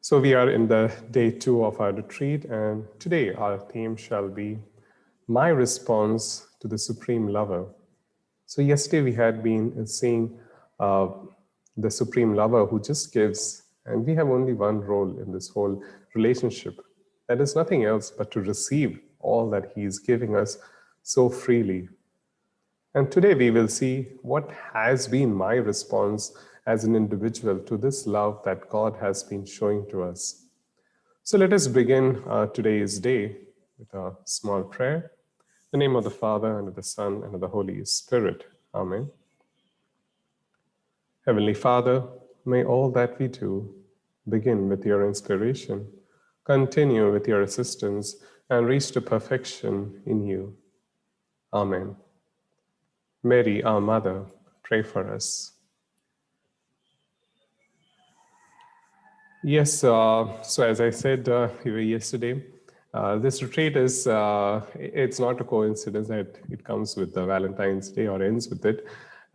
So we are in the day 2 of our retreat, and today our theme shall be my response to the Supreme Lover. So yesterday we had been seeing uh, the Supreme Lover who just gives, and we have only one role in this whole relationship. That is nothing else but to receive all that He is giving us so freely. And today we will see what has been my response as an individual to this love that God has been showing to us. So let us begin today's day with a small prayer. In the name of the Father, and of the Son, and of the Holy Spirit. Amen. Heavenly Father, may all that we do begin with your inspiration, continue with your assistance, and reach to perfection in you. Amen. Mary, our Mother, pray for us. Yes, so as I said yesterday, this retreat is, it's not a coincidence that it comes with the Valentine's Day or ends with it.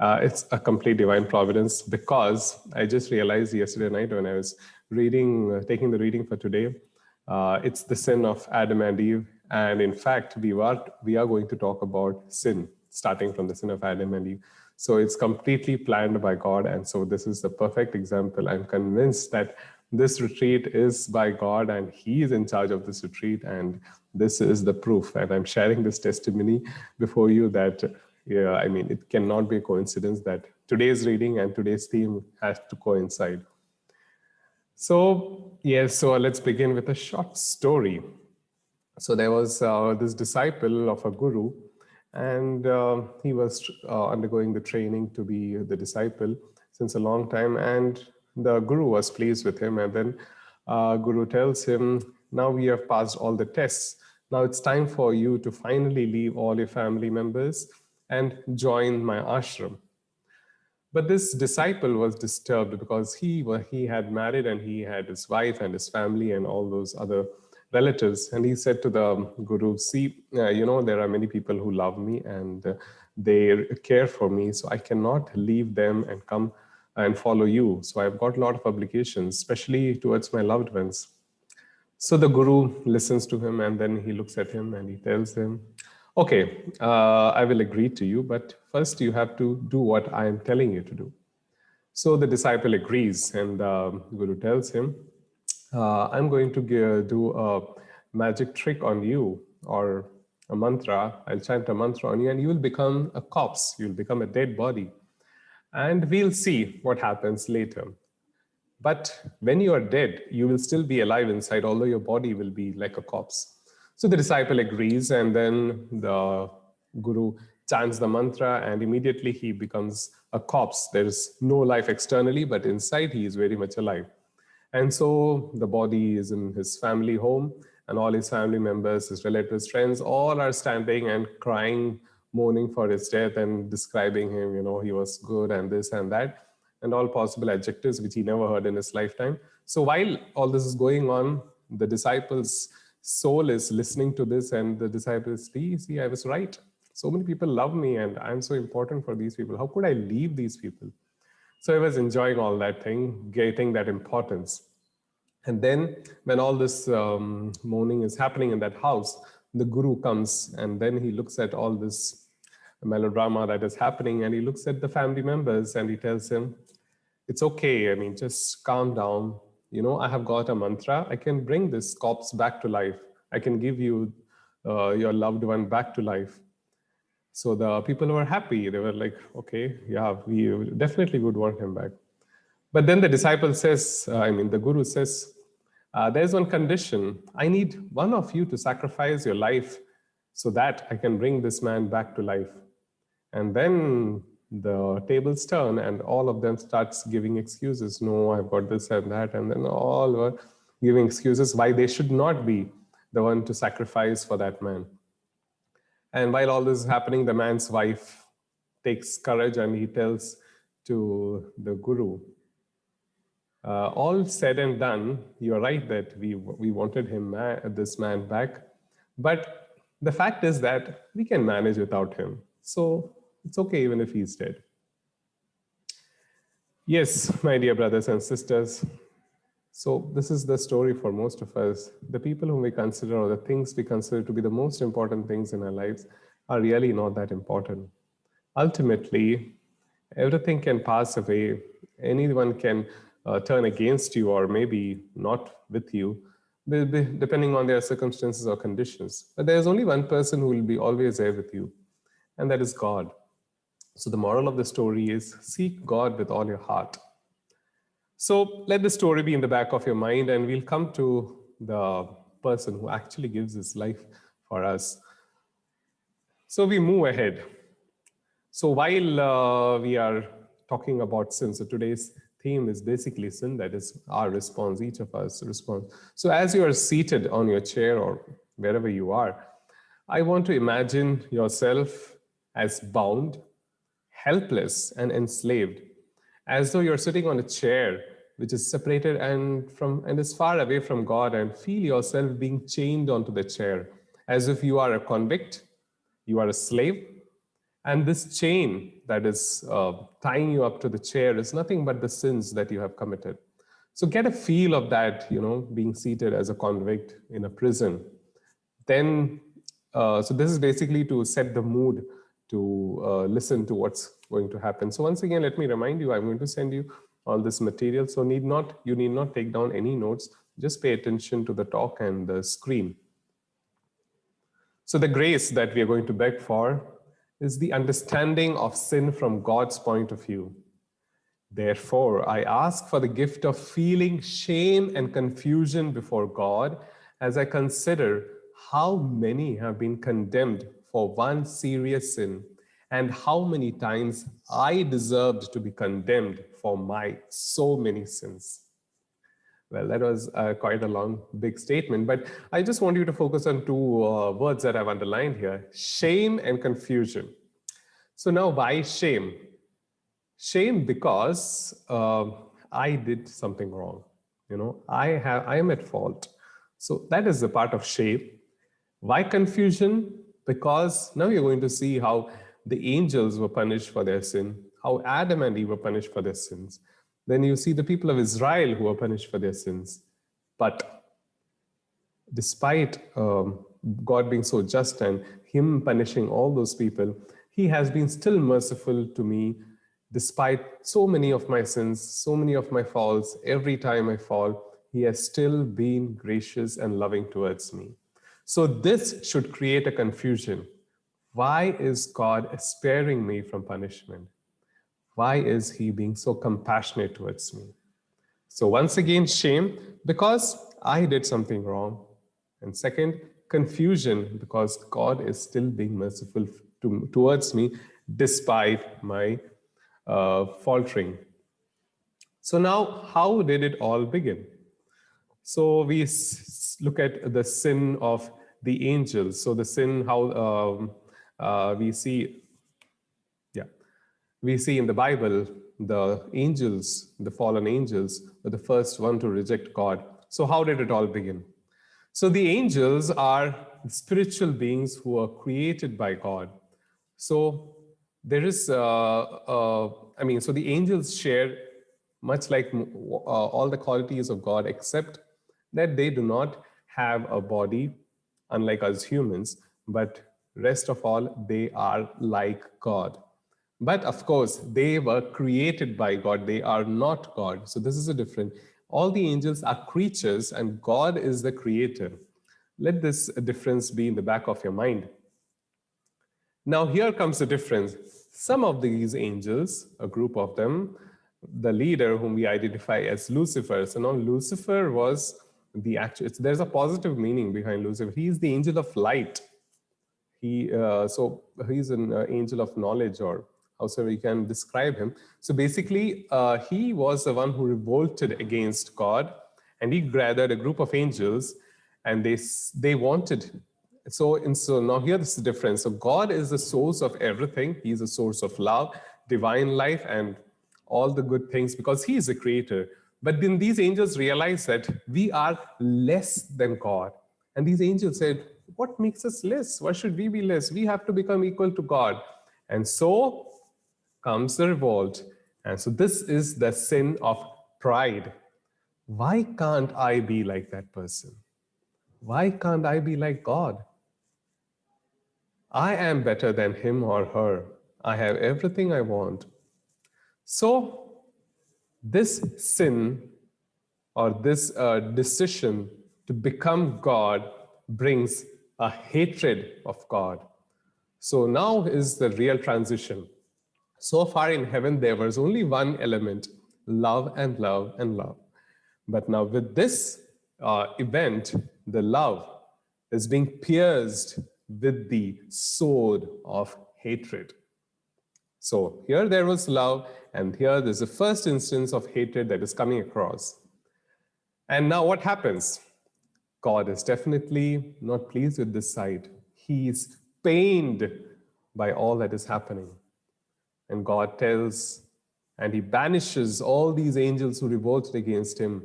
It's a complete divine providence because I just realized yesterday night when I was reading, taking the reading for today, it's the sin of Adam and Eve. And in fact, we are going to talk about sin, starting from the sin of Adam and Eve. So it's completely planned by God. And so this is the perfect example. I'm convinced that this retreat is by God and He is in charge of this retreat. And this is the proof. And I'm sharing this testimony before you that, I mean, it cannot be a coincidence that today's reading and today's theme has to coincide. So, yes, so let's begin with a short story. So there was this disciple of a guru, and he was undergoing the training to be the disciple since a long time, and the guru was pleased with him. And then guru tells him, now we have passed all the tests. Now it's time for you to finally leave all your family members and join my ashram. But this disciple was disturbed because he had married and he had his wife and his family and all those other relatives. And he said to the guru, see, there are many people who love me and they care for me. So I cannot leave them and come and follow you. So I've got a lot of obligations, especially towards my loved ones. So the guru listens to him and then he looks at him and he tells him, okay, I will agree to you, but first you have to do what I am telling you to do. So the disciple agrees and the guru tells him, I'm going to do a magic trick on you or a mantra. I'll chant a mantra on you and you will become a corpse. You'll become a dead body. And we'll see what happens later. But when you are dead, you will still be alive inside, although your body will be like a corpse. So the disciple agrees, and then the guru chants the mantra, and immediately he becomes a corpse. There is no life externally, but inside he is very much alive. And so the body is in his family home, and all his family members, his relatives, friends, all are standing and crying, mourning for his death and describing him, he was good and this and that, and all possible adjectives which he never heard in his lifetime. So while all this is going on, the disciple's soul is listening to this, and the disciples see, I was right. So many people love me, and I'm so important for these people. How could I leave these people? So I was enjoying all that thing, getting that importance. And then when all this mourning is happening in that house, the guru comes and then he looks at all this melodrama that is happening and he looks at the family members and he tells him, it's okay. I mean, just calm down. I have got a mantra. I can bring this corpse back to life. I can give you your loved one back to life. So the people were happy. They were like, okay, yeah, we definitely would want him back. But then the disciple says, the guru says, there's one condition. I need one of you to sacrifice your life so that I can bring this man back to life. And then the tables turn and all of them starts giving excuses. No, I've got this and that. And then all were giving excuses why they should not be the one to sacrifice for that man. And while all this is happening, the man's wife takes courage and he tells to the guru, all said and done, you're right that we wanted this man back. But the fact is that we can manage without him. So it's okay even if he's dead. Yes, my dear brothers and sisters. So this is the story for most of us. The people whom we consider, or the things we consider to be the most important things in our lives, are really not that important. Ultimately, everything can pass away. Anyone can turn against you or maybe not with you, depending on their circumstances or conditions. But there's only one person who will be always there with you, and that is God. So the moral of the story is seek God with all your heart. So let the story be in the back of your mind, and we'll come to the person who actually gives his life for us. So we move ahead. So while we are talking about sin, so today's theme is basically sin, that is our response, each of us response. So as you are seated on your chair or wherever you are, I want to imagine yourself as bound, helpless, and enslaved, as though you're sitting on a chair which is separated and is far away from God, and feel yourself being chained onto the chair, as if you are a convict, you are a slave, and this chain that is tying you up to the chair is nothing but the sins that you have committed. So get a feel of that, being seated as a convict in a prison. Then, so this is basically to set the mood to listen to what's going to happen. So once again, let me remind you, I'm going to send you all this material. So you need not take down any notes. Just pay attention to the talk and the screen. So the grace that we are going to beg for is the understanding of sin from God's point of view. Therefore, I ask for the gift of feeling shame and confusion before God as I consider how many have been condemned for one serious sin and how many times I deserved to be condemned for my so many sins. Well, that was quite a long, big statement, but I just want you to focus on two words that I've underlined here: shame and confusion. So now, why shame? Shame because I did something wrong. I am at fault. So that is the part of shame. Why confusion? Because now you're going to see how the angels were punished for their sin, how Adam and Eve were punished for their sins. Then you see the people of Israel who were punished for their sins. But despite God being so just and him punishing all those people, he has been still merciful to me despite so many of my sins, so many of my faults. Every time I fall, he has still been gracious and loving towards me. So this should create a confusion. Why is God sparing me from punishment? Why is he being so compassionate towards me? So once again, shame because I did something wrong. And second, confusion because God is still being merciful towards me despite my faltering. So now, how did it all begin? So we look at the sin of the angels. So the sin, how we see in the Bible, the angels, the fallen angels, were the first one to reject God. So how did it all begin? So the angels are spiritual beings who are created by God. So there is, so the angels share much like all the qualities of God, except that they do not have a body, unlike us humans, but rest of all, they are like God. But of course, they were created by God. They are not God. So this is a different. All the angels are creatures and God is the creator. Let this difference be in the back of your mind. Now here comes the difference. Some of these angels, a group of them, the leader whom we identify as Lucifer. So now Lucifer was the actual, there's a positive meaning behind Lucifer. He is the angel of light. So he's an angel of knowledge, or however you can describe him. So basically, he was the one who revolted against God, and he gathered a group of angels, and they wanted. So now here is the difference. So God is the source of everything. He is the source of love, divine life, and all the good things because he is the creator. But then these angels realized that we are less than God. And these angels said, what makes us less? Why should we be less? We have to become equal to God. And so comes the revolt. And so this is the sin of pride. Why can't I be like that person? Why can't I be like God? I am better than him or her. I have everything I want. So, this sin or this decision to become God brings a hatred of God. So, now is the real transition. So far in heaven, there was only one element: love and love and love. But now, with this event, the love is being pierced with the sword of hatred. So here there was love, and here there's the first instance of hatred that is coming across. And now what happens? God is definitely not pleased with this sight. He is pained by all that is happening. And God tells, and he banishes all these angels who revolted against him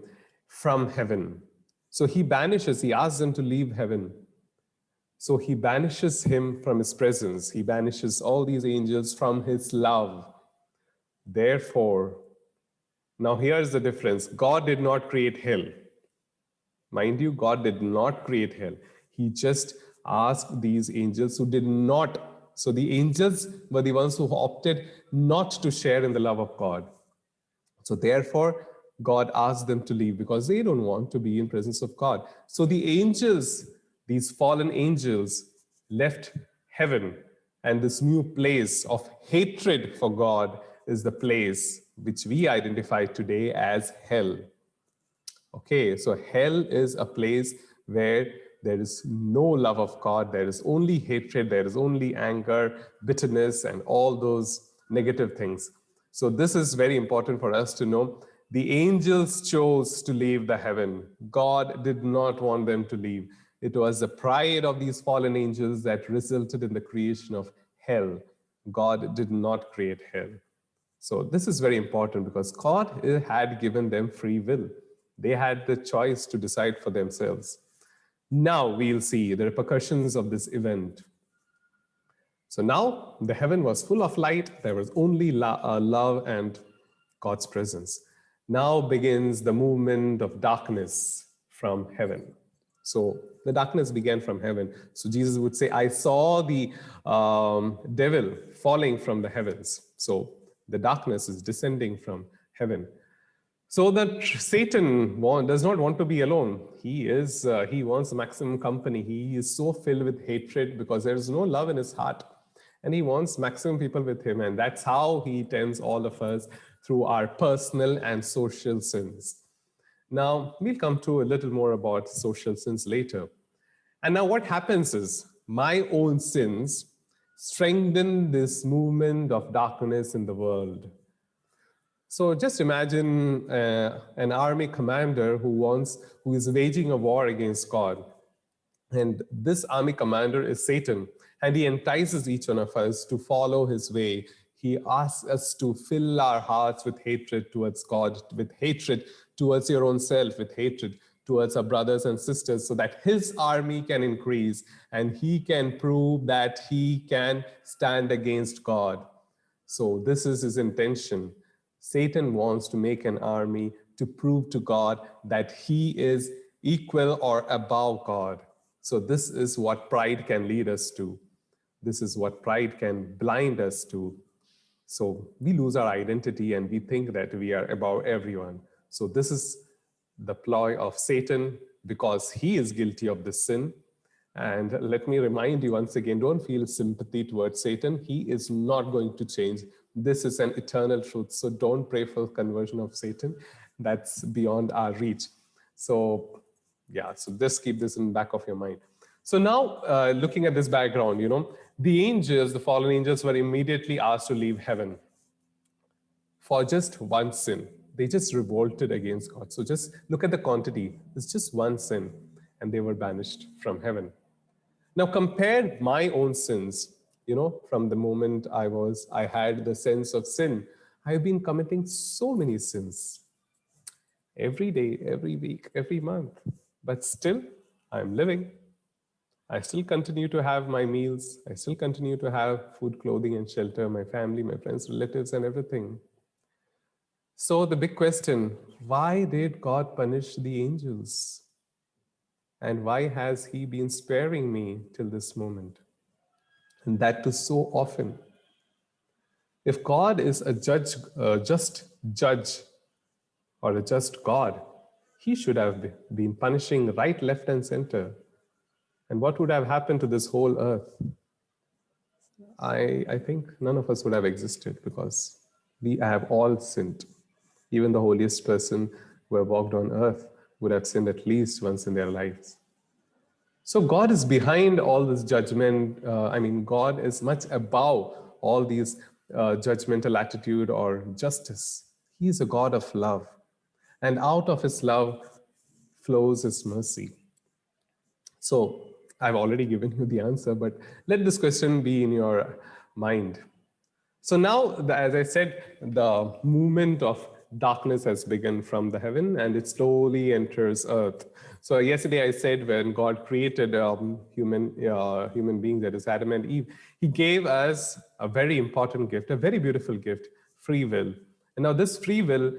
from heaven. So he banishes, he asks them to leave heaven. So he banishes him from his presence. He banishes all these angels from his love. Therefore, now here's the difference. God did not create hell. Mind you, God did not create hell. He just asked these angels who did not. So the angels were the ones who opted not to share in the love of God. So therefore, God asked them to leave because they don't want to be in presence of God. So the angels, these fallen angels, left heaven, and this new place of hatred for God is the place which we identify today as hell. Okay, so hell is a place where there is no love of God, there is only hatred, there is only anger, bitterness, and all those negative things. So, this is very important for us to know. The angels chose to leave the heaven. God did not want them to leave. It was the pride of these fallen angels that resulted in the creation of hell. God did not create hell. So this is very important because God had given them free will. They had the choice to decide for themselves. Now we'll see the repercussions of this event. So now the heaven was full of light. There was only love and God's presence. Now begins the movement of darkness from heaven. So the darkness began from heaven. So Jesus would say, I saw the devil falling from the heavens. So the darkness is descending from heaven. So that Satan does not want to be alone. He wants maximum company. He is so filled with hatred because there is no love in his heart. And he wants maximum people with him. And that's how he tempts all of us through our personal and social sins. Now, we'll come to a little more about social sins later. And now what happens is my own sins strengthen this movement of darkness in the world. So just imagine an army commander who is waging a war against God. And this army commander is Satan. And he entices each one of us to follow his way. He asks us to fill our hearts with hatred towards God, with hatred towards your own self, with hatred towards our brothers and sisters, so that his army can increase and he can prove that he can stand against God. So this is his intention. Satan wants to make an army to prove to God that he is equal or above God. So this is what pride can lead us to. This is what pride can blind us to. So we lose our identity and we think that we are above everyone. So this is the ploy of Satan because he is guilty of this sin. And let me remind you once again, don't feel sympathy towards Satan. He is not going to change. This is an eternal truth. So don't pray for conversion of Satan. That's beyond our reach. So yeah, so just keep this in the back of your mind. So now looking at this background, the angels, the fallen angels were immediately asked to leave heaven for just one sin. They just revolted against God. So just look at the quantity. It's just one sin and they were banished from heaven. Now compare my own sins, from the moment I had the sense of sin. I've been committing so many sins every day, every week, every month, but still I'm living. I still continue to have my meals. I still continue to have food, clothing, and shelter, my family, my friends, relatives, and everything. So the big question, why did God punish the angels? And why has he been sparing me till this moment? And that too so often. If God is a just judge or a just God, he should have been punishing right, left, and center. And what would have happened to this whole earth? I think none of us would have existed because we have all sinned. Even the holiest person who have walked on earth would have sinned at least once in their lives. So God is behind all this judgment. God is much above all these judgmental attitude or justice. He is a God of love. And out of his love flows his mercy. So I've already given you the answer, but let this question be in your mind. So now, as I said, the movement of darkness has begun from the heaven and it slowly enters earth. So yesterday I said when God created human beings, that is Adam and Eve, he gave us a very important gift, a very beautiful gift, free will. And now this free will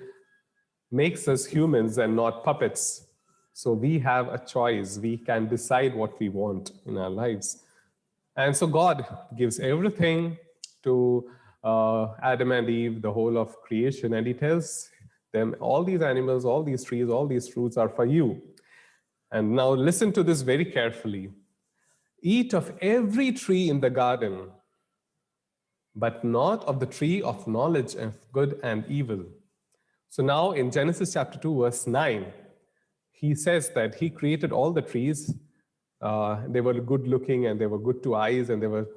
makes us humans and not puppets. So we have a choice. We can decide what we want in our lives. And so God gives everything to Adam and Eve, the whole of creation, and he tells them, all these animals, all these trees, all these fruits are for you. And now listen to this very carefully. Eat of every tree in the garden, but not of the tree of knowledge of good and evil. So now in Genesis chapter 2, verse 9, he says that he created all the trees. They were good looking and they were good to eyes and they were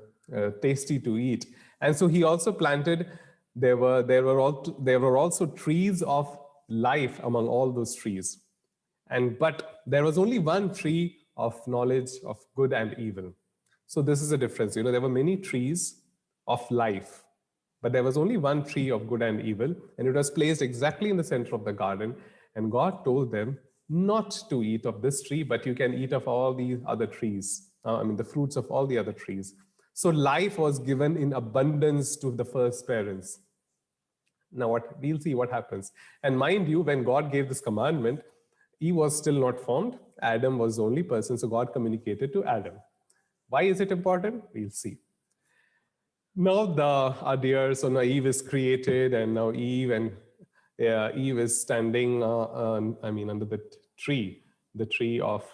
tasty to eat. And so he also planted, there were also trees of life among all those trees. But there was only one tree of knowledge of good and evil. So this is a difference. There were many trees of life, but there was only one tree of good and evil, and it was placed exactly in the center of the garden. And God told them not to eat of this tree, but you can eat of all the other trees. The fruits of all the other trees. So life was given in abundance to the first parents. Now we'll see what happens. And mind you, when God gave this commandment, Eve was still not formed. Adam was the only person, so God communicated to Adam. Why is it important? We'll see. Now so now Eve is created, and now Eve is standing, under the tree of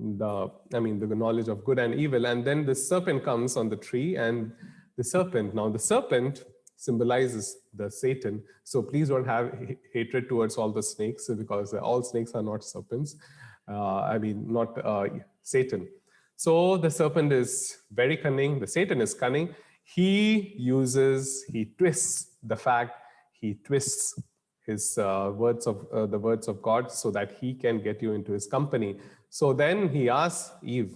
the knowledge of good and evil. And then the serpent comes on the tree, and the serpent symbolizes the Satan. So please don't have hatred towards all the snakes, because all snakes are not serpents. Not Satan. So the serpent is very cunning. The Satan is cunning. He twists the fact. He twists his the words of God so that he can get you into his company. So then he asks Eve.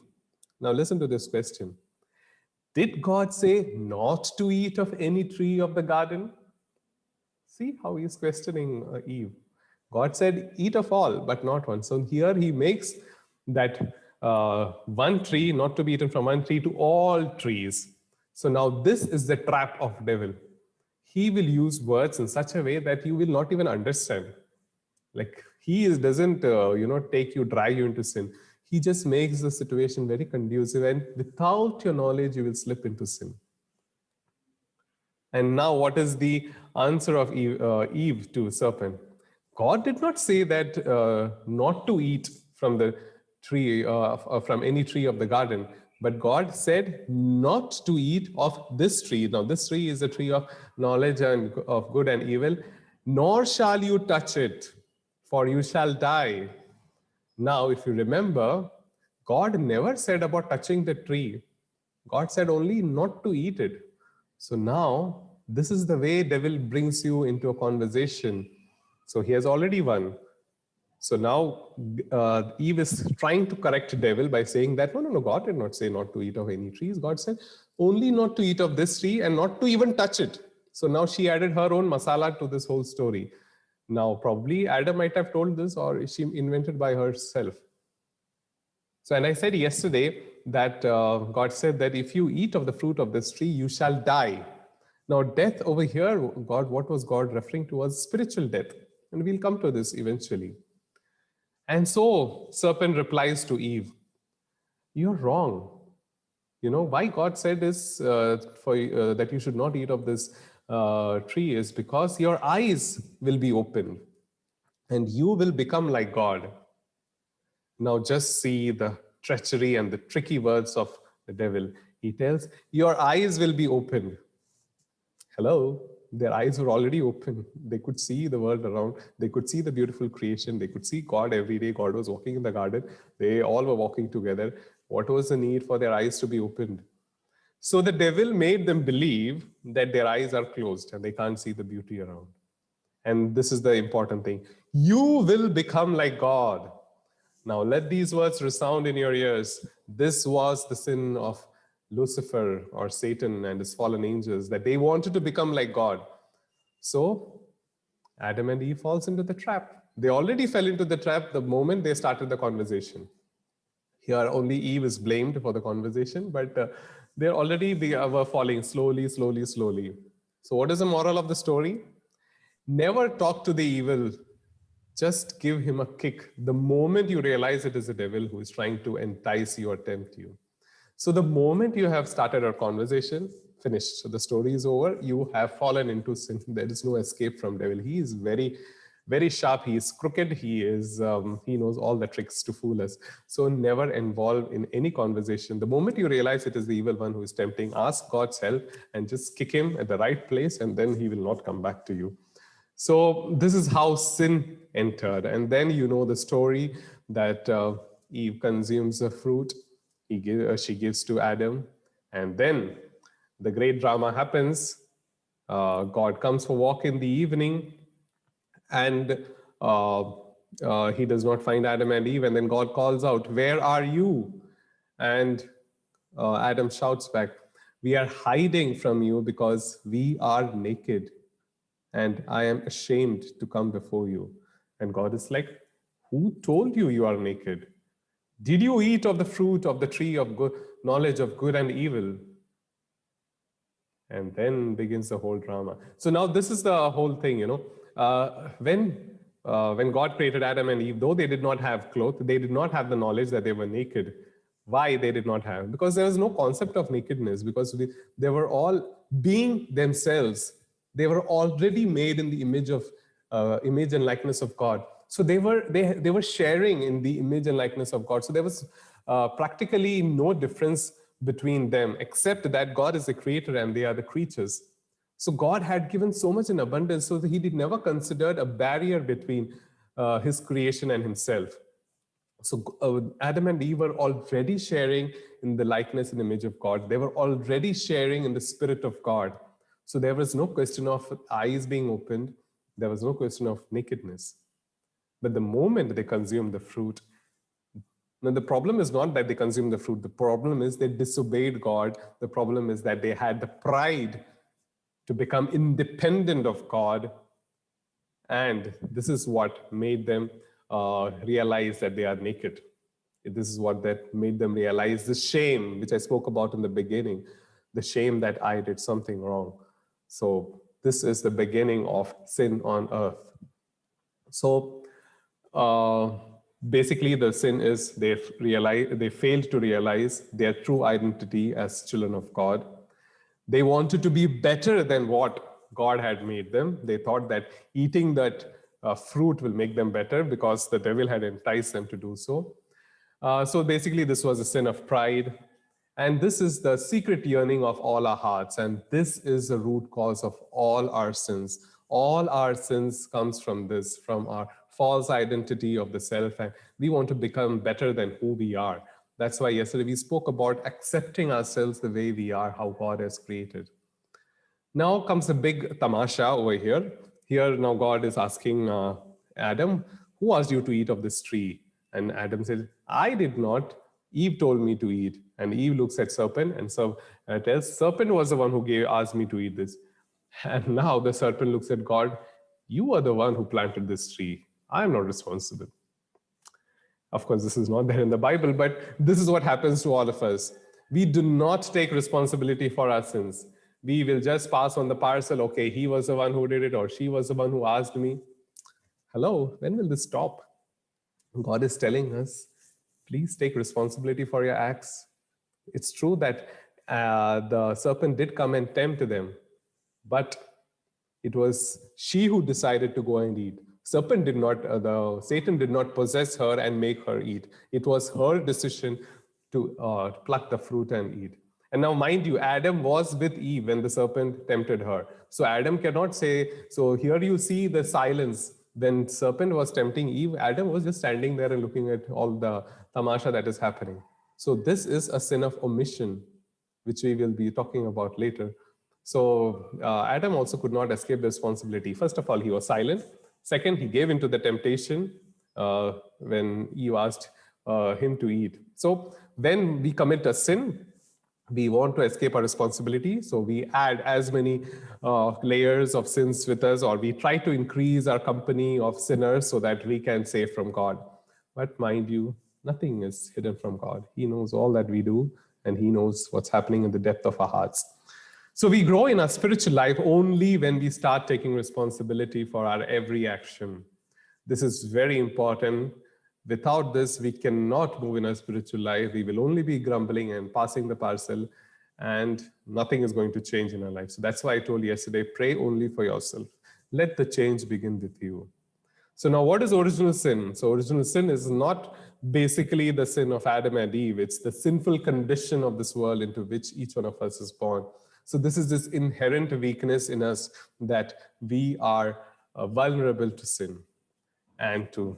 Now listen to this question. Did God say not to eat of any tree of the garden? See how he's questioning Eve. God said, eat of all, but not one. So here he makes that one tree not to be eaten from one tree to all trees. So now this is the trap of devil. He will use words in such a way that you will not even understand. Like doesn't drag you into sin. He just makes the situation very conducive, and without your knowledge, you will slip into sin. And now what is the answer of Eve to serpent? God did not say that not to eat from the tree, from any tree of the garden, but God said not to eat of this tree. Now this tree is a tree of knowledge and of good and evil, nor shall you touch it, for you shall die. Now, if you remember, God never said about touching the tree. God said only not to eat it. So now, this is the way devil brings you into a conversation. So he has already won. So now Eve is trying to correct devil by saying that, no, God did not say not to eat of any trees. God said only not to eat of this tree and not to even touch it. So now she added her own masala to this whole story. Now, probably Adam might have told this, or she invented by herself. So, and I said yesterday that God said that if you eat of the fruit of this tree, you shall die. Now, death over here, what was God referring to was spiritual death. And we'll come to this eventually. And so, serpent replies to Eve, "You're wrong. You know, why God said this that you should not eat of this tree is because your eyes will be opened and you will become like God." Now, just see the treachery and the tricky words of the devil. He tells, "Your eyes will be opened." Hello, their eyes were already open. They could see the world around. They could see the beautiful creation. They could see God every day. God was walking in the garden. They all were walking together. What was the need for their eyes to be opened? So the devil made them believe that their eyes are closed and they can't see the beauty around. And this is the important thing. You will become like God. Now let these words resound in your ears. This was the sin of Lucifer or Satan and his fallen angels, that they wanted to become like God. So Adam and Eve falls into the trap. They already fell into the trap the moment they started the conversation. Here only Eve is blamed for the conversation, but they were falling slowly, slowly, slowly. So what is the moral of the story? Never talk to the evil. Just give him a kick the moment you realize it is the devil who is trying to entice you or tempt you. So the moment you have started our conversation, finished. So the story is over. You have fallen into sin. There is no escape from devil. He is very, very sharp. He is crooked. He knows all the tricks to fool us. So never involve in any conversation. The moment you realize it is the evil one who is tempting, ask God's help and just kick him at the right place, and then he will not come back to you. So this is how sin entered. And then you know the story that Eve consumes the fruit. She gives to Adam. And then the great drama happens. God comes for a walk in the evening, and he does not find Adam and Eve. And then God calls out, "Where are you?" And Adam shouts back, "We are hiding from you because we are naked, and I am ashamed to come before you." And God is like, "Who told you you are naked? Did you eat of the fruit of the tree of good, knowledge of good and evil?" And then begins the whole drama. So now this is the whole thing, when God created Adam and Eve, though they did not have clothes, they did not have the knowledge that they were naked. Why they did not have? Because there was no concept of nakedness, because they were all being themselves. They were already made in the image and likeness of God. So they were sharing in the image and likeness of God. So there was practically no difference between them, except that God is the creator and they are the creatures. So God had given so much in abundance, so that he did never considered a barrier between his creation and himself. So Adam and Eve were already sharing in the likeness and image of God. They were already sharing in the spirit of God. So there was no question of eyes being opened. There was no question of nakedness. But the moment they consumed the fruit, now, the problem is not that they consumed the fruit. The problem is they disobeyed God. The problem is that they had the pride to become independent of God. And this is what made them realize that they are naked. This is what that made them realize the shame, which I spoke about in the beginning, the shame that I did something wrong. So this is the beginning of sin on earth. So basically, the sin is they failed to realize their true identity as children of God. They wanted to be better than what God had made them. They thought that eating that fruit will make them better because the devil had enticed them to do so. So basically, this was a sin of pride. And this is the secret yearning of all our hearts. And this is the root cause of all our sins. All our sins comes from this, from our false identity of the self. And we want to become better than who we are. That's why yesterday we spoke about accepting ourselves the way we are, how God has created. Now comes the big tamasha over here. Here now God is asking Adam, "Who asked you to eat of this tree?" And Adam said, "I did not. Eve told me to eat." And Eve looks at serpent and tells, "Serpent was the one who asked me to eat this." And now the serpent looks at God, "You are the one who planted this tree. I am not responsible." Of course, this is not there in the Bible, but this is what happens to all of us. We do not take responsibility for our sins. we will just pass on the parcel. Okay, he was the one who did it, or she was the one who asked me. Hello, when will this stop? God is telling us, please take responsibility for your acts. It's true that the serpent did come and tempt them, but it was she who decided to go and eat. Serpent did not, Satan did not possess her and make her eat. It was her decision to pluck the fruit and eat. And now, mind you, Adam was with Eve when the serpent tempted her. So Adam cannot say, so here you see the silence. When serpent was tempting Eve, Adam was just standing there and looking at all the tamasha that is happening. So this is a sin of omission, which we will be talking about later. So Adam also could not escape the responsibility. First of all, he was silent. Second, he gave into the temptation when Eve asked him to eat. So when we commit a sin, we want to escape our responsibility. So we add as many layers of sins with us, or we try to increase our company of sinners so that we can save from God. But mind you, nothing is hidden from God. He knows all that we do, and he knows what's happening in the depth of our hearts. So we grow in our spiritual life only when we start taking responsibility for our every action. This is very important. Without this, we cannot move in our spiritual life. We will only be grumbling and passing the parcel, and nothing is going to change in our life. So that's why I told you yesterday, pray only for yourself. Let the change begin with you. So now, what is original sin? So original sin is not basically the sin of Adam and Eve. It's the sinful condition of this world into which each one of us is born. So this is this inherent weakness in us that we are vulnerable to sin. And to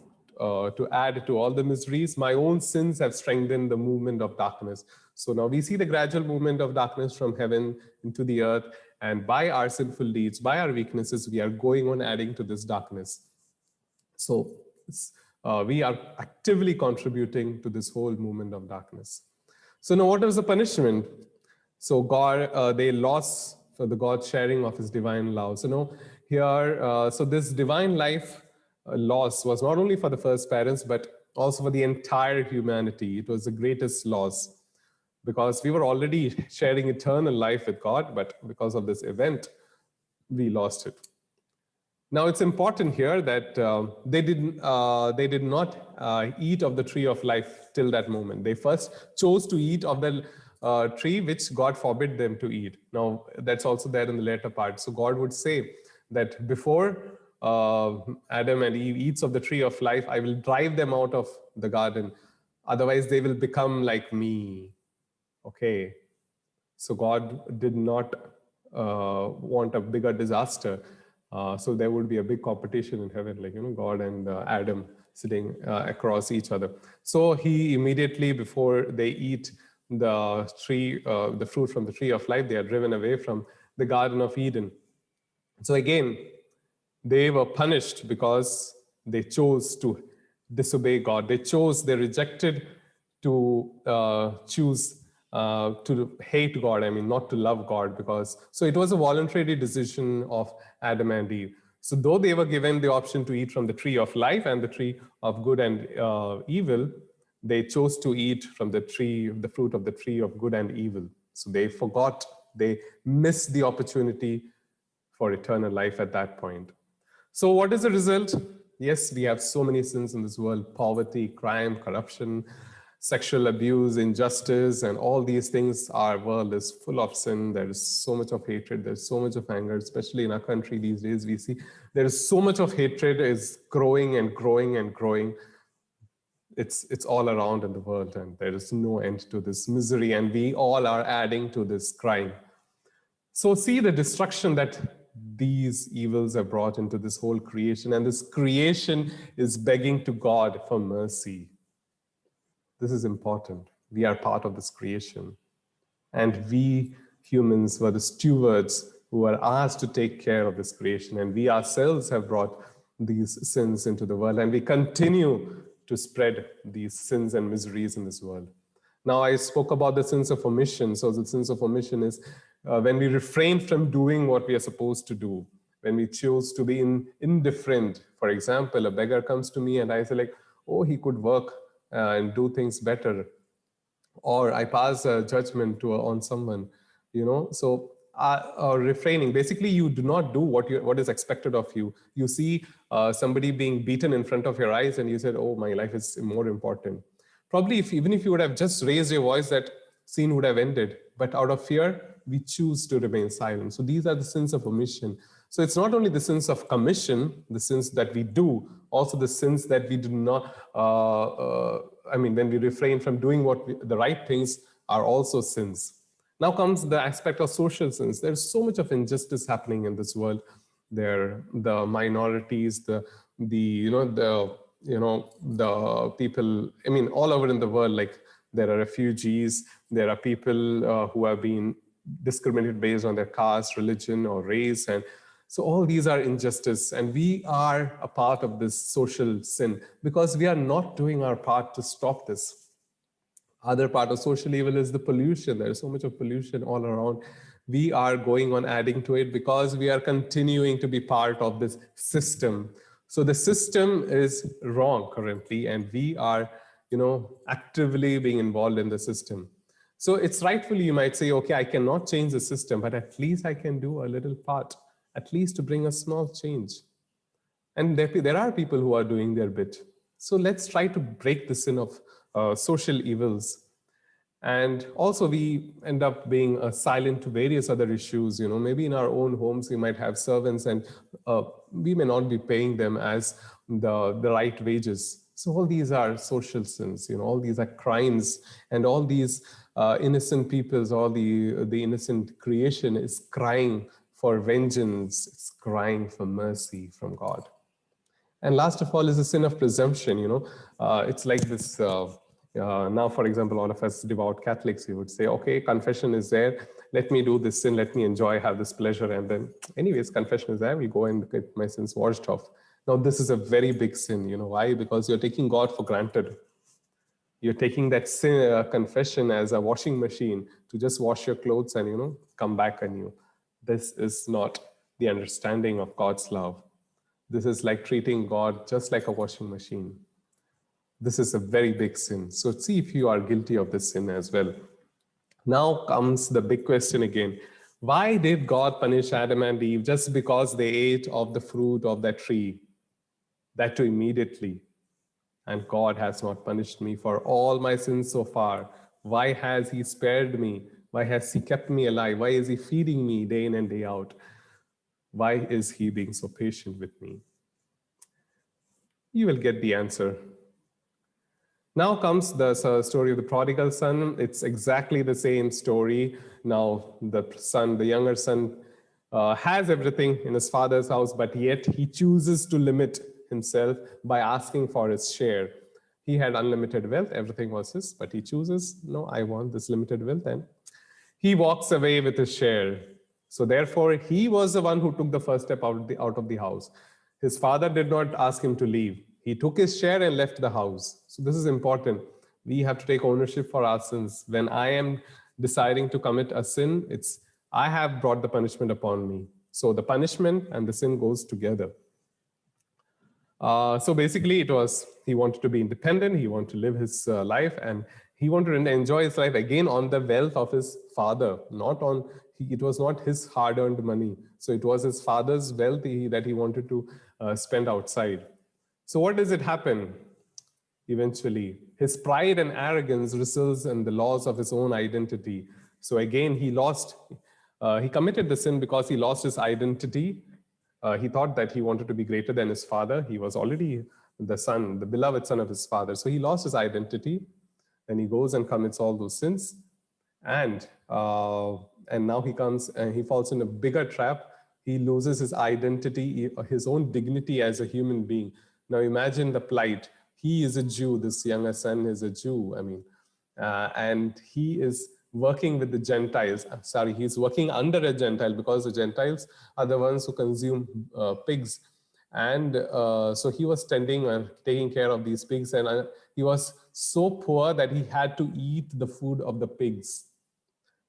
add to all the miseries, my own sins have strengthened the movement of darkness. So now we see the gradual movement of darkness from heaven into the earth. And by our sinful deeds, by our weaknesses, we are going on adding to this darkness. So we are actively contributing to this whole movement of darkness. So now what is the punishment? So God, they lost for the God sharing of his divine love. So now here, so this divine life loss was not only for the first parents, but also for the entire humanity. It was the greatest loss because we were already sharing eternal life with God, but because of this event, we lost it. Now it's important here that they did not eat of the tree of life till that moment. They first chose to eat of the tree which God forbid them to eat. Now that's also there in the later part. So God would say that before Adam and Eve eats of the tree of life, I will drive them out of the garden. Otherwise they will become like me. Okay. So God did not want a bigger disaster. So there would be a big competition in heaven, like, God and Adam sitting across each other. So he immediately, before they eat the tree, the fruit from the tree of life, they are driven away from the Garden of Eden. So again, they were punished because they chose to disobey God. They rejected to choose to hate God, not to love God, so it was a voluntary decision of Adam and Eve. So though they were given the option to eat from the tree of life and the tree of good and evil, they chose to eat from the fruit of the tree of good and evil. So they missed the opportunity for eternal life at that point. So what is the result? Yes, we have so many sins in this world: poverty, crime, corruption, sexual abuse, injustice, and all these things. Our world is full of sin. There is so much of hatred. There's so much of anger, especially in our country these days. We see there is so much of hatred is growing and growing and growing. It's all around in the world, and there is no end to this misery, and we all are adding to this crime. So see the destruction that these evils have brought into this whole creation, and this creation is begging to God for mercy. This is important. We are part of this creation, and we humans were the stewards who were asked to take care of this creation, and we ourselves have brought these sins into the world, and we continue to spread these sins and miseries in this world. Now, I spoke about the sins of omission. So the sins of omission is when we refrain from doing what we are supposed to do, when we choose to be indifferent. For example, a beggar comes to me and I say, like, oh, he could work and do things better. Or I pass a judgment on someone, So refraining. Basically, you do not do what is expected of you. You see somebody being beaten in front of your eyes, and you said, "Oh, my life is more important." Probably, even if you would have just raised your voice, that scene would have ended. But out of fear, we choose to remain silent. So these are the sins of omission. So it's not only the sins of commission, the sins that we do, also the sins that we do not. When we refrain from doing the right things, are also sins. Now comes the aspect of social sins. There's so much of injustice happening in this world. The minorities, the people. I mean, all over in the world, like there are refugees, there are people who have been discriminated based on their caste, religion, or race, and so all these are injustice, and we are a part of this social sin because we are not doing our part to stop this. Other part of social evil is the pollution. There is so much of pollution all around. We are going on adding to it because we are continuing to be part of this system. So the system is wrong currently, and we are, actively being involved in the system. So it's rightfully, you might say, okay, I cannot change the system, but at least I can do a little part, at least to bring a small change. And there are people who are doing their bit. So let's try to break the sin of social evils. And also we end up being silent to various other issues. Maybe in our own homes, we might have servants, and we may not be paying them as the right wages. So all these are social sins, all these are crimes, and all these innocent peoples, all the innocent creation is crying for vengeance. It's crying for mercy from God. And last of all is the sin of presumption. It's like this. Now, for example, all of us devout Catholics, we would say, okay, confession is there. Let me do this sin. Let me enjoy, have this pleasure. And then anyways, confession is there. We go and get my sins washed off. Now, this is a very big sin. Why? Because you're taking God for granted. You're taking that sin, confession as a washing machine to just wash your clothes and, come back anew. This is not the understanding of God's love. This is like treating God just like a washing machine. This is a very big sin. So see if you are guilty of this sin as well. Now comes the big question again. Why did God punish Adam and Eve just because they ate of the fruit of that tree? That too immediately. And God has not punished me for all my sins so far. Why has he spared me? Why has he kept me alive? Why is he feeding me day in and day out? Why is he being so patient with me? You will get the answer. Now comes the story of the prodigal son. It's exactly the same story. Now the younger son, has everything in his father's house, but yet he chooses to limit himself by asking for his share. He had unlimited wealth, everything was his, but he chooses, no, I want this limited wealth, and he walks away with his share. So therefore, he was the one who took the first step out of the house. His father did not ask him to leave. He took his share and left the house. So this is important. We have to take ownership for our sins. When I am deciding to commit a sin, it's I have brought the punishment upon me. So the punishment and the sin goes together. So basically, he wanted to be independent. He wanted to live his life, and he wanted to enjoy his life again on the wealth of his father, it was not his hard-earned money. So it was his father's wealth that he wanted to spend outside. So what does it happen? Eventually, his pride and arrogance results in the loss of his own identity. So again, he committed the sin because he lost his identity. He thought that he wanted to be greater than his father. He was already the beloved son of his father. So he lost his identity. Then he goes and commits all those sins. And now he comes and he falls in a bigger trap. He loses his identity, his own dignity as a human being. Now imagine the plight. He is a Jew. This younger son is a Jew. And he is working with the Gentiles. He's working under a Gentile because the Gentiles are the ones who consume pigs. And so he was taking care of these pigs. And he was so poor that he had to eat the food of the pigs.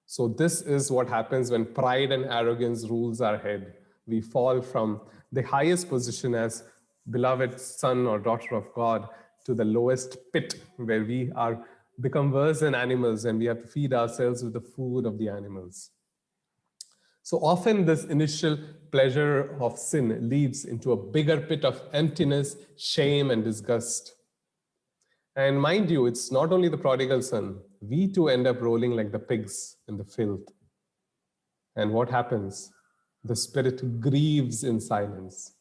So this is what happens when pride and arrogance rules our head. We fall from the highest position as beloved son or daughter of God to the lowest pit, where we become worse than animals, and we have to feed ourselves with the food of the animals. So often this initial pleasure of sin leads into a bigger pit of emptiness, shame, and disgust. And mind you, it's not only the prodigal son. We too end up rolling like the pigs in the filth. And what happens? The Spirit grieves in silence.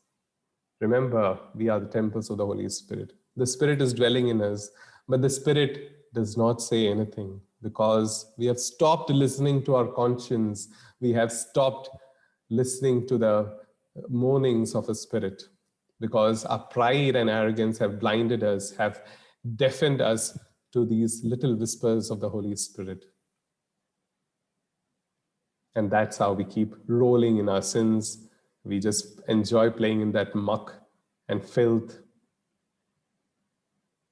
Remember, we are the temples of the Holy Spirit. The Spirit is dwelling in us, but the Spirit does not say anything because we have stopped listening to our conscience. We have stopped listening to the moanings of a spirit because our pride and arrogance have blinded us, have deafened us to these little whispers of the Holy Spirit. And that's how we keep rolling in our sins. We just enjoy playing in that muck and filth.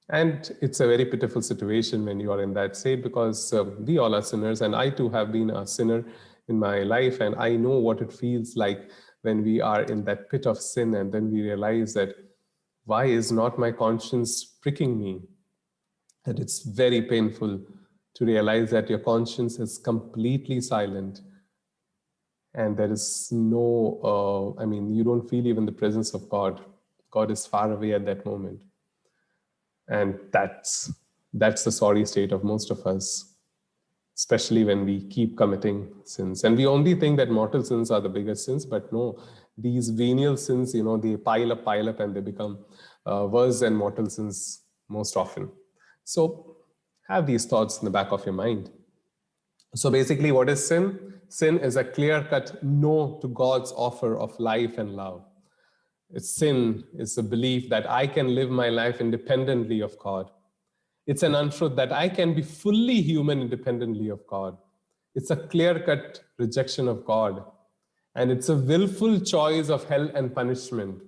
And it's a very pitiful situation when you are in that state because we all are sinners, and I too have been a sinner in my life, and I know what it feels like when we are in that pit of sin and then we realize that why is not my conscience pricking me? And it's very painful to realize that your conscience is completely silent and there is no, you don't feel even the presence of God. God is far away at that moment. And that's the sorry state of most of us, especially when we keep committing sins. And we only think that mortal sins are the biggest sins, but no, these venial sins, they pile up, and they become worse than mortal sins most often. So have these thoughts in the back of your mind. So basically, what is sin? Sin is a clear-cut no to God's offer of life and love. Sin is a belief that I can live my life independently of God. It's an untruth that I can be fully human independently of God. It's a clear-cut rejection of God. And it's a willful choice of hell and punishment.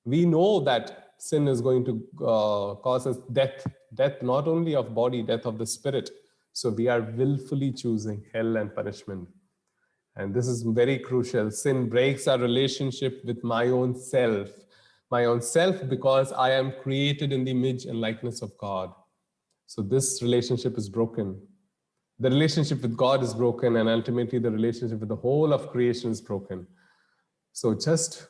We know that sin is going to cause us death not only of body, death of the spirit. So we are willfully choosing hell and punishment. And this is very crucial. Sin breaks our relationship with my own self because I am created in the image and likeness of God. So this relationship is broken. The relationship with God is broken, and ultimately the relationship with the whole of creation is broken. So just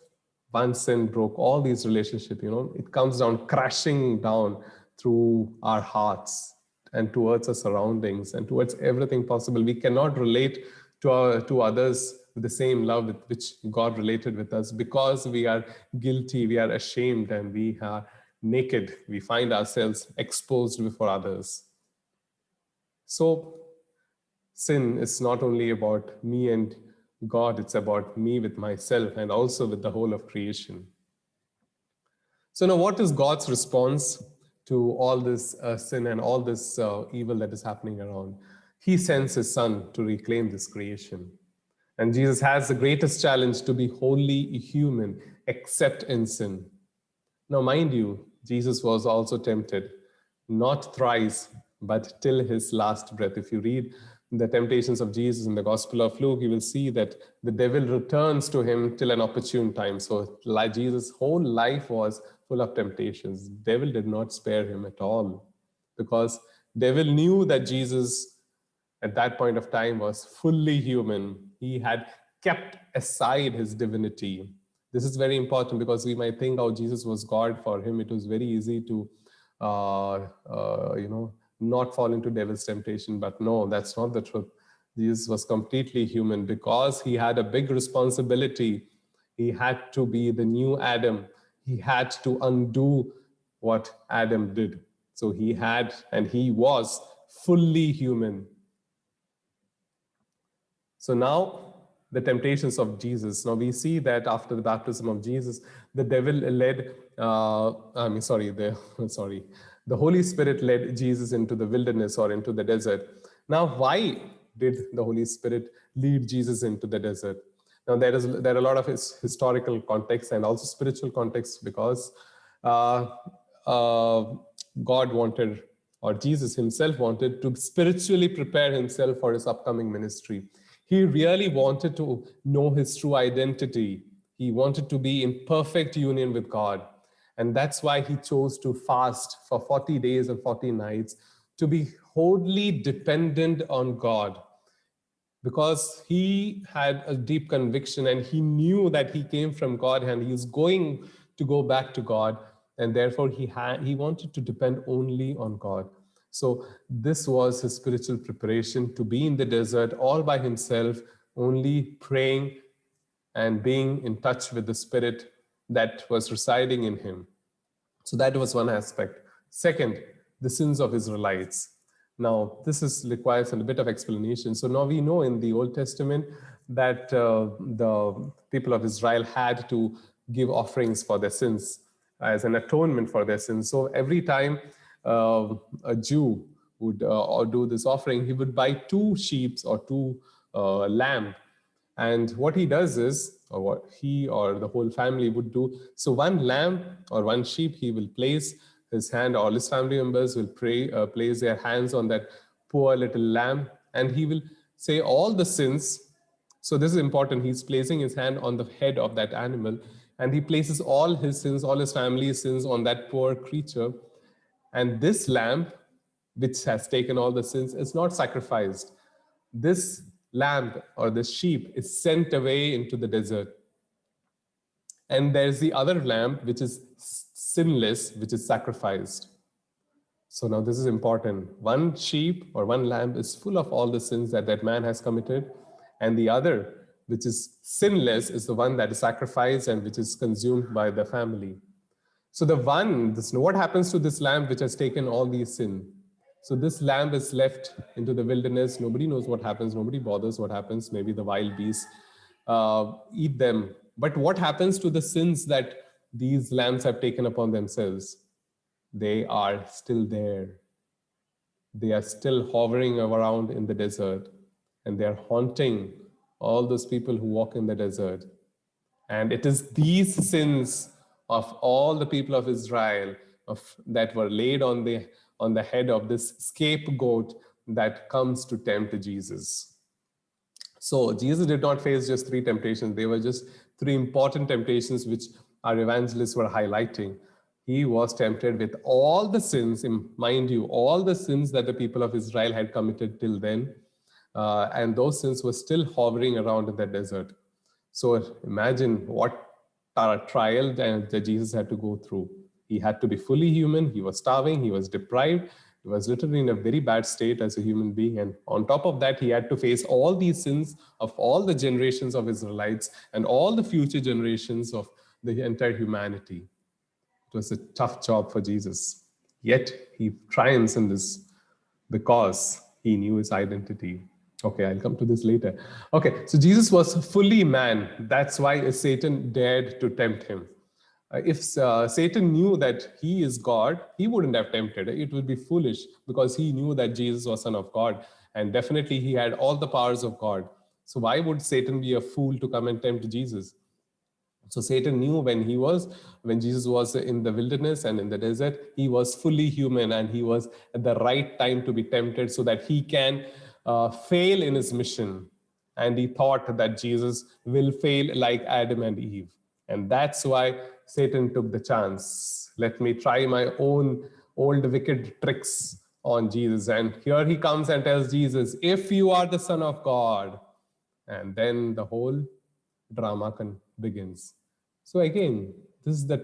one sin broke all these relationships, it comes down, crashing down through our hearts and towards our surroundings and towards everything possible. We cannot relate to others with the same love with which God related with us because we are guilty, we are ashamed, and we are naked. We find ourselves exposed before others. So sin is not only about me and God, it's about me with myself and also with the whole of creation. So now what is God's response to all this sin and all this evil that is happening around? He sends his son to reclaim this creation. And Jesus has the greatest challenge to be wholly human, except in sin. Now, mind you, Jesus was also tempted, not thrice, but till his last breath. If you read the temptations of Jesus in the Gospel of Luke, you will see that the devil returns to him till an opportune time. So like Jesus' whole life was full of temptations. The devil did not spare him at all because devil knew that Jesus at that point of time was fully human. He had kept aside his divinity. This is very important because we might think, oh, Jesus was God. For him, it was very easy to, not fall into devil's temptation. But no, that's not the truth. Jesus was completely human because he had a big responsibility. He had to be the new Adam. He had to undo what Adam did. So he had, and he was fully human. So now the temptations of Jesus. Now we see that after the baptism of Jesus, the devil led, the Holy Spirit led Jesus into the wilderness or into the desert. Now, why did the Holy Spirit lead Jesus into the desert? Now there are a lot of historical context and also spiritual context because God wanted, or Jesus himself wanted, to spiritually prepare himself for his upcoming ministry. He really wanted to know his true identity. He wanted to be in perfect union with God. And that's why he chose to fast for 40 days and 40 nights, to be wholly dependent on God. because he had a deep conviction and he knew that he came from God and he is going to go back to God, and therefore he wanted to depend only on God. So this was his spiritual preparation, to be in the desert all by himself, only praying and being in touch with the Spirit that was residing in him. So that was one aspect. Second, the sins of Israelites. Now, requires a bit of explanation. So now we know in the Old Testament that the people of Israel had to give offerings for their sins as an atonement for their sins. So every time a Jew would or do this offering, he would buy 2 sheep or 2 lamb. And what he does is, or what he or the whole family would do, so one lamb or one sheep, he will place his hand, all his family members will place their hands on that poor little lamb, and he will say all the sins. So this is important. He's placing his hand on the head of that animal, and he places all his sins, all his family's sins on that poor creature. And this lamb, which has taken all the sins, is not sacrificed. This lamb or the sheep is sent away into the desert. And there's the other lamb, which is sinless, which is sacrificed. So now this is important. One sheep or one lamb is full of all the sins that that man has committed. And the other, which is sinless, is the one that is sacrificed and which is consumed by the family. So what happens to this lamb which has taken all these sins? So this lamb is left into the wilderness. Nobody knows what happens. Nobody bothers what happens. Maybe the wild beasts eat them. But what happens to the sins that these lambs have taken upon themselves? They are still there. They are still hovering around in the desert, and they are haunting all those people who walk in the desert. And it is these sins of all the people of Israel that were laid on the head of this scapegoat that comes to tempt Jesus. So Jesus did not face just 3 temptations. They were just 3 important temptations which our evangelists were highlighting. He was tempted with all the sins, mind you, all the sins that the people of Israel had committed till then. And those sins were still hovering around in the desert. So imagine what trial that Jesus had to go through. He had to be fully human. He was starving. He was deprived. He was literally in a very bad state as a human being. And on top of that, he had to face all these sins of all the generations of Israelites and all the future generations of the entire humanity. It was a tough job for Jesus. Yet he triumphs in this because he knew his identity. Okay, I'll come to this later. Okay, so Jesus was fully man. That's why Satan dared to tempt him. If Satan knew that he is God, he wouldn't have tempted. It would be foolish because he knew that Jesus was Son of God. And definitely he had all the powers of God. So why would Satan be a fool to come and tempt Jesus? So Satan knew when Jesus was in the wilderness and in the desert, he was fully human and he was at the right time to be tempted so that he can fail in his mission. And he thought that Jesus will fail like Adam and Eve. And that's why Satan took the chance. Let me try my own old wicked tricks on Jesus. And here he comes and tells Jesus, if you are the Son of God. And then the whole drama begins. So again, this is the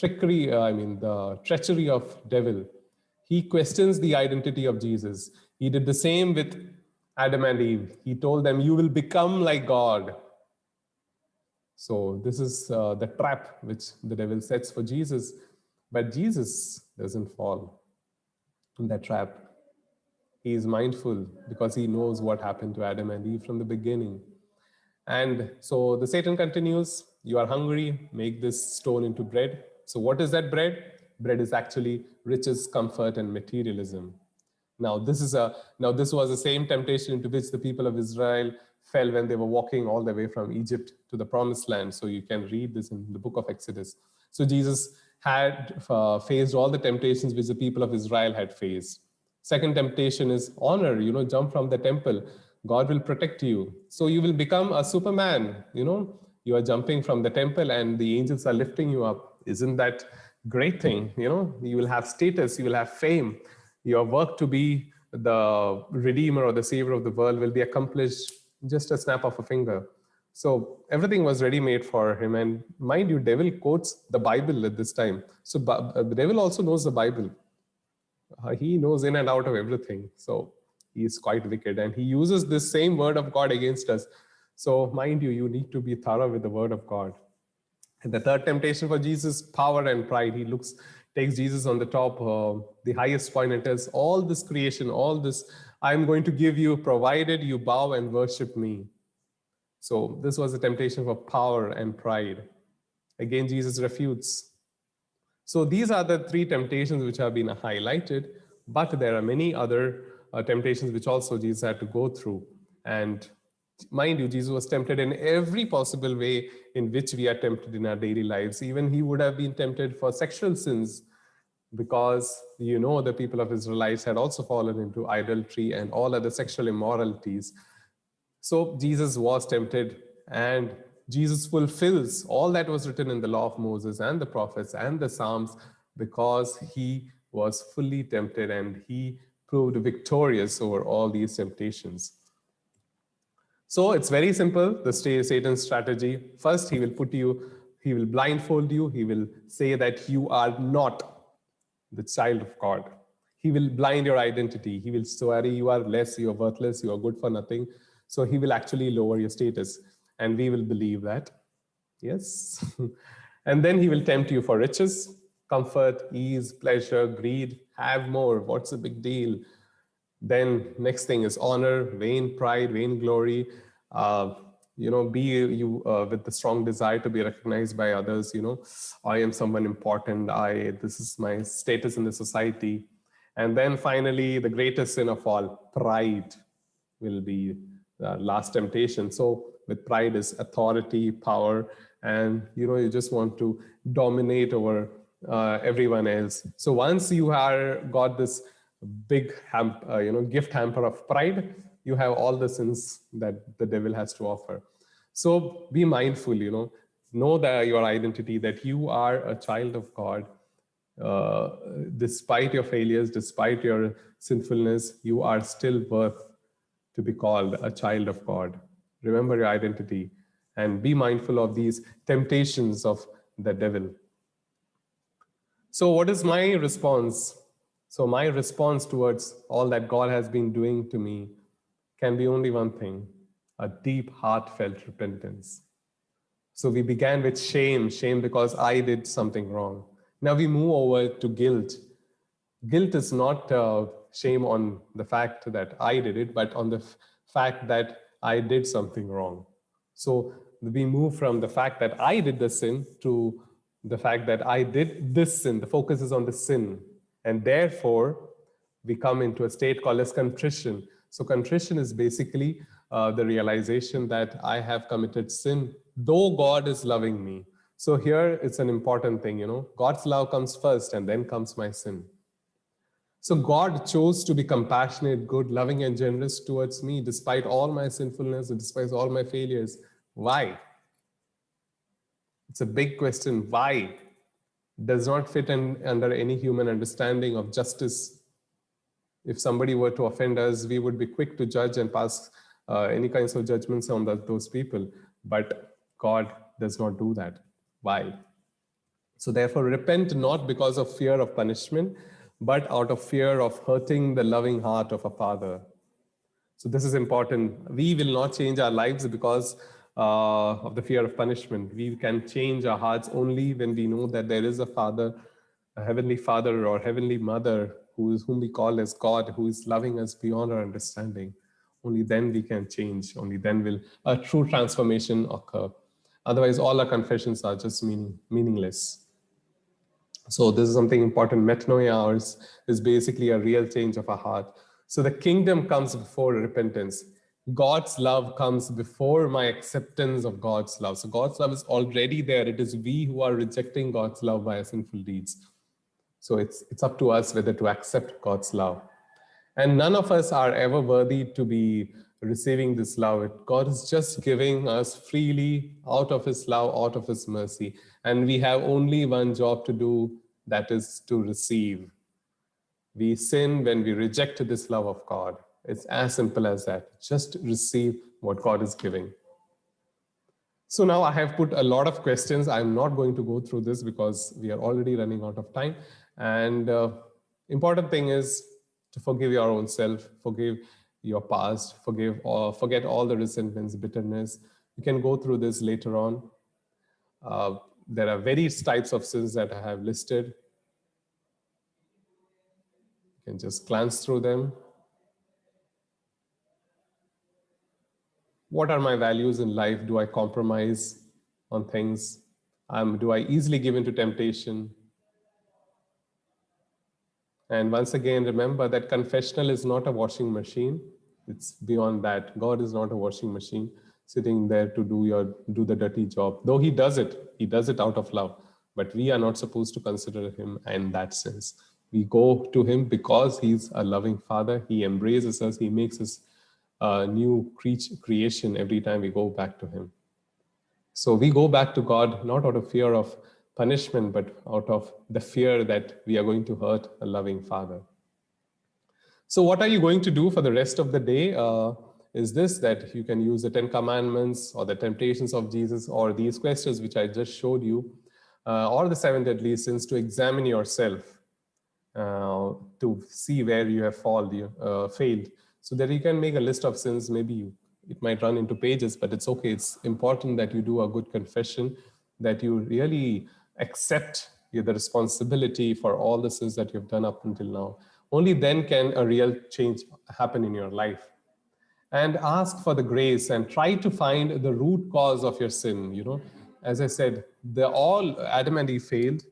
the treachery of devil. He questions the identity of Jesus. He did the same with Adam and Eve. He told them, you will become like God. So this is the trap which the devil sets for Jesus. But Jesus doesn't fall in that trap. He is mindful because he knows what happened to Adam and Eve from the beginning. And so the Satan continues, you are hungry, make this stone into bread. So what is that bread? Bread is actually riches, comfort, and materialism. Now this was the same temptation into which the people of Israel fell when they were walking all the way from Egypt to the promised land. So you can read this in the book of Exodus. So Jesus had faced all the temptations which the people of Israel had faced. Second temptation is honor, jump from the temple. God will protect you. So you will become a Superman, you are jumping from the temple and the angels are lifting you up. Isn't that great thing? You will have status, you will have fame. Your work to be the redeemer or the savior of the world will be accomplished just a snap of a finger. So everything was ready made for him. And mind you, devil quotes the Bible at this time. So the devil also knows the Bible. He knows in and out of everything. So he is quite wicked, and he uses this same word of God against us. So mind you, you need to be thorough with the word of God. And the third temptation for Jesus, power and pride. He takes Jesus on the top, the highest point, and tells all this creation, all this I'm going to give you, provided you bow and worship me. So this was a temptation for power and pride. Again, Jesus refutes. So these are the three temptations which have been highlighted, but there are many other temptations which also Jesus had to go through. And mind you, Jesus was tempted in every possible way in which we are tempted in our daily lives. Even he would have been tempted for sexual sins, because the people of Israelites had also fallen into idolatry and all other sexual immoralities. So Jesus was tempted, and Jesus fulfills all that was written in the law of Moses and the prophets and the Psalms, because he was fully tempted and he proved victorious over all these temptations. So it's very simple, the Satan's strategy. First, he will blindfold you. He will say that you are not the child of God. He will blind your identity. He will swear you are less, you are worthless, you are good for nothing. So he will actually lower your status, and we will believe that. Yes. And then he will tempt you for riches, comfort, ease, pleasure, greed. Have more. What's the big deal? Then next thing is honor, vain pride, vain glory. Be you with the strong desire to be recognized by others. I am someone important. This is my status in the society. And then finally, the greatest sin of all, pride, will be the last temptation. So with pride is authority, power, and you just want to dominate over everyone else. So once you have got this big gift hamper of pride, you have all the sins that the devil has to offer. So be mindful, know that your identity, that you are a child of God. Despite your failures, despite your sinfulness, you are still worth to be called a child of God. Remember your identity and be mindful of these temptations of the devil. So what is my response? So my response towards all that God has been doing to me can be only one thing: a deep, heartfelt repentance. So we began with shame because I did something wrong. Now we move over to guilt. Guilt is not shame on the fact that I did it, but on the fact that I did something wrong. So we move from the fact that I did the sin to the fact that I did this sin. The focus is on the sin. And therefore, we come into a state called as contrition. So contrition is basically the realization that I have committed sin, though God is loving me. So here it's an important thing, God's love comes first and then comes my sin. So God chose to be compassionate, good, loving, and generous towards me despite all my sinfulness and despite all my failures. Why? It's a big question. Why? Does not fit under any human understanding of justice. If somebody were to offend us, we would be quick to judge and pass any kinds of judgments on those people. But God does not do that. Why? So therefore, repent not because of fear of punishment, but out of fear of hurting the loving heart of a father. So this is important. We will not change our lives because of the fear of punishment. We can change our hearts only when we know that there is a father, a heavenly father or heavenly mother, whom we call as God, who is loving us beyond our understanding. Only then we can change. Only then will a true transformation occur. Otherwise, all our confessions are just meaningless. So this is something important. Metanoia is basically a real change of our heart. So the kingdom comes before repentance. God's love comes before my acceptance of God's love. So God's love is already there. It is we who are rejecting God's love by our sinful deeds. So it's up to us whether to accept God's love. And none of us are ever worthy to be receiving this love. God is just giving us freely out of his love, out of his mercy. And we have only one job to do, that is to receive. We sin when we reject this love of God. It's as simple as that. Just receive what God is giving. So now I have put a lot of questions. I'm not going to go through this because we are already running out of time. And important thing is to forgive your own self, forgive your past, forget all the resentments, bitterness. You can go through this later on. There are various types of sins that I have listed. You can just glance through them. What are my values in life? Do I compromise on things? Do I easily give in to temptation? And once again, remember that confessional is not a washing machine. It's beyond that. God is not a washing machine sitting there to do the dirty job. Though he does it out of love. But we are not supposed to consider him in that sense. We go to him because he's a loving father. He embraces us. He makes us a new creation every time we go back to him. So we go back to God not out of fear of punishment, but out of the fear that we are going to hurt a loving father. So what are you going to do for the rest of the day? Is this that you can use the 10 commandments or the temptations of Jesus or these questions which I just showed you, or the 7 deadly sins to examine yourself, to see where you have failed, so that you can make a list of sins. Maybe it might run into pages, but it's okay. It's important that you do a good confession, that you really accept the responsibility for all the sins that you've done up until now. Only then can a real change happen in your life. And ask for the grace and try to find the root cause of your sin. As I said, all Adam and Eve failed.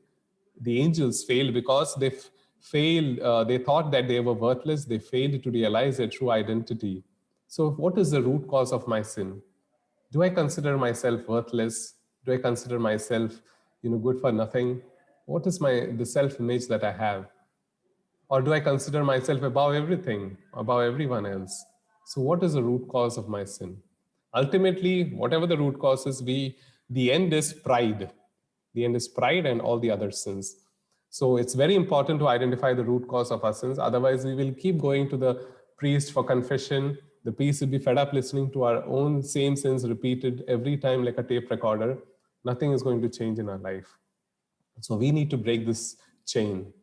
The angels failed because they failed. They thought that they were worthless. They failed to realize their true identity. So what is the root cause of my sin? Do I consider myself worthless? Do I consider myself, good for nothing? What is the self-image that I have? Or do I consider myself above everything, above everyone else? So what is the root cause of my sin? Ultimately, whatever the root cause is, the end is pride. The end is pride and all the other sins. So it's very important to identify the root cause of our sins. Otherwise, we will keep going to the priest for confession. The priest will be fed up listening to our own same sins repeated every time like a tape recorder. Nothing is going to change in our life. So we need to break this chain.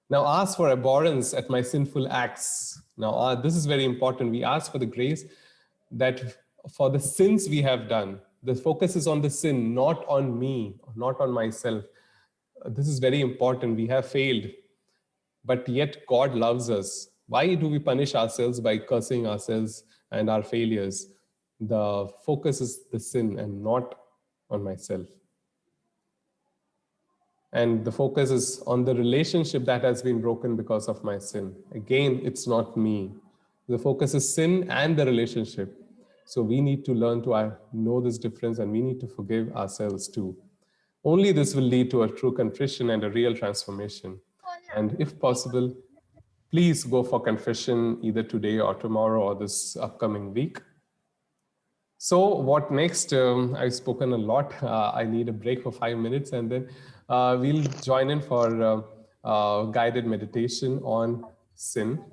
Now ask for abhorrence at my sinful acts. Now this is very important. We ask for the grace that for the sins we have done, the focus is on the sin, not on me, not on myself. This is very important. We have failed, but yet God loves us. Why do we punish ourselves by cursing ourselves and our failures? The focus is the sin and not on myself. And the focus is on the relationship that has been broken because of my sin. Again, it's not me. The focus is sin and the relationship. So we need to learn to know this difference, and we need to forgive ourselves too. Only this will lead to a true contrition and a real transformation. And if possible, please go for confession either today or tomorrow or this upcoming week. So what next? I've spoken a lot. I need a break for 5 minutes, and then we'll join in for guided meditation on sin.